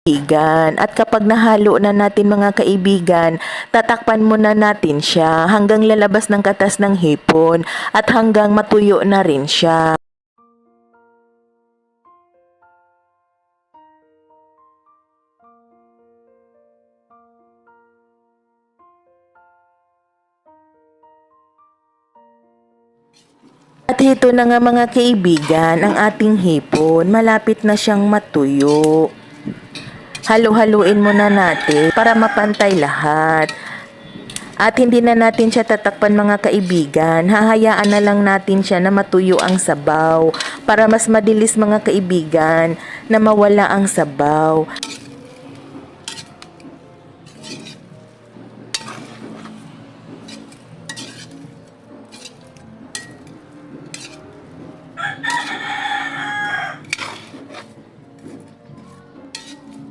kaibigan. At kapag nahalo na natin mga kaibigan, tatakpan muna natin siya hanggang lalabas ng katas ng hipon at hanggang matuyo na rin siya. At ito na nga mga kaibigan, ang ating hipon, malapit na siyang matuyo. Halo-haluin muna natin para mapantay lahat. At hindi na natin siya tatakpan mga kaibigan, hahayaan na lang natin siya na matuyo ang sabaw para mas madilis mga kaibigan na mawala ang sabaw.